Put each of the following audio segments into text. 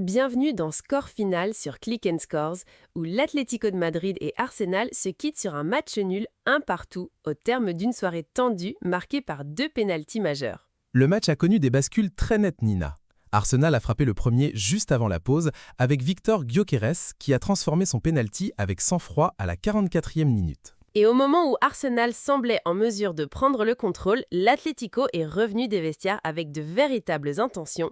Bienvenue dans Score Final sur Click and Scores, où l'Atlético de Madrid et Arsenal se quittent sur un match nul un partout au terme d'une soirée tendue marquée par deux pénaltys majeurs. Le match a connu des bascules très nettes, Nina. Arsenal a frappé le premier juste avant la pause avec Victor Gyökeres qui a transformé son pénalty avec sang-froid à la 44e minute. Et au moment où Arsenal semblait en mesure de prendre le contrôle, l'Atlético est revenu des vestiaires avec de véritables intentions,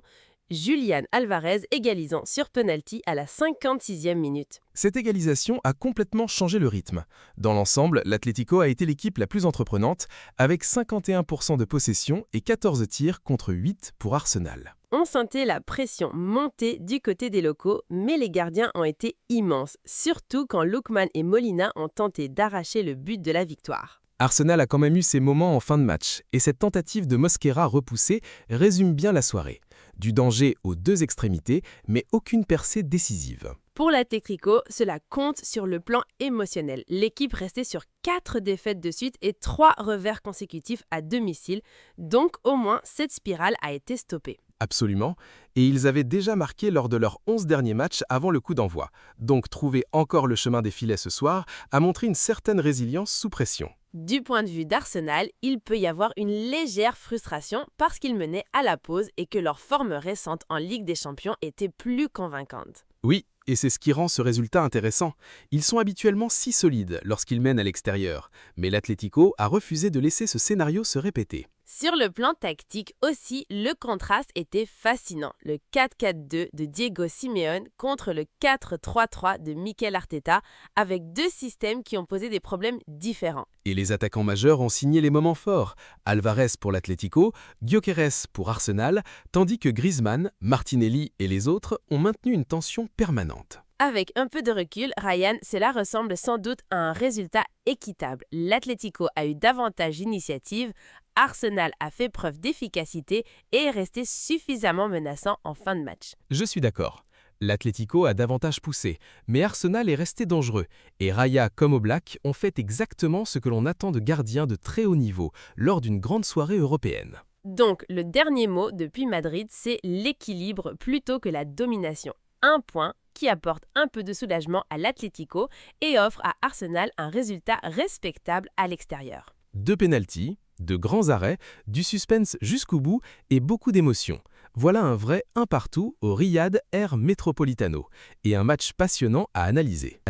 Julián Álvarez égalisant sur penalty à la 56e minute. Cette égalisation a complètement changé le rythme. Dans l'ensemble, l'Atlético a été l'équipe la plus entreprenante, avec 51% de possession et 14 tirs contre 8 pour Arsenal. On sentait la pression monter du côté des locaux, mais les gardiens ont été immenses, surtout quand Lookman et Molina ont tenté d'arracher le but de la victoire. Arsenal a quand même eu ses moments en fin de match, et cette tentative de Mosquera repoussée résume bien la soirée. Du danger aux deux extrémités, mais aucune percée décisive. Pour l'Atlético, cela compte sur le plan émotionnel. L'équipe restait sur 4 défaites de suite et 3 revers consécutifs à domicile, donc au moins cette spirale a été stoppée. Absolument, et ils avaient déjà marqué lors de leurs 11 derniers matchs avant le coup d'envoi. Donc trouver encore le chemin des filets ce soir a montré une certaine résilience sous pression. Du point de vue d'Arsenal, il peut y avoir une légère frustration parce qu'ils menaient à la pause et que leur forme récente en Ligue des Champions était plus convaincante. Oui, et c'est ce qui rend ce résultat intéressant. Ils sont habituellement si solides lorsqu'ils mènent à l'extérieur, mais l'Atlético a refusé de laisser ce scénario se répéter. Sur le plan tactique aussi, le contraste était fascinant. Le 4-4-2 de Diego Simeone contre le 4-3-3 de Mikel Arteta, avec deux systèmes qui ont posé des problèmes différents. Et les attaquants majeurs ont signé les moments forts. Alvarez pour l'Atlético, Gyökeres pour Arsenal, tandis que Griezmann, Martinelli et les autres ont maintenu une tension permanente. Avec un peu de recul, Ryan, cela ressemble sans doute à un résultat équitable. L'Atlético a eu davantage d'initiative, Arsenal a fait preuve d'efficacité et est resté suffisamment menaçant en fin de match. Je suis d'accord. L'Atlético a davantage poussé, mais Arsenal est resté dangereux, et Raya comme Oblak ont fait exactement ce que l'on attend de gardiens de très haut niveau lors d'une grande soirée européenne. Donc, le dernier mot depuis Madrid, c'est l'équilibre plutôt que la domination. Un point qui apporte un peu de soulagement à l'Atlético et offre à Arsenal un résultat respectable à l'extérieur. 2 pénaltys, de grands arrêts, du suspense jusqu'au bout et beaucoup d'émotions. Voilà un vrai un partout au Riyad Air Metropolitano et un match passionnant à analyser.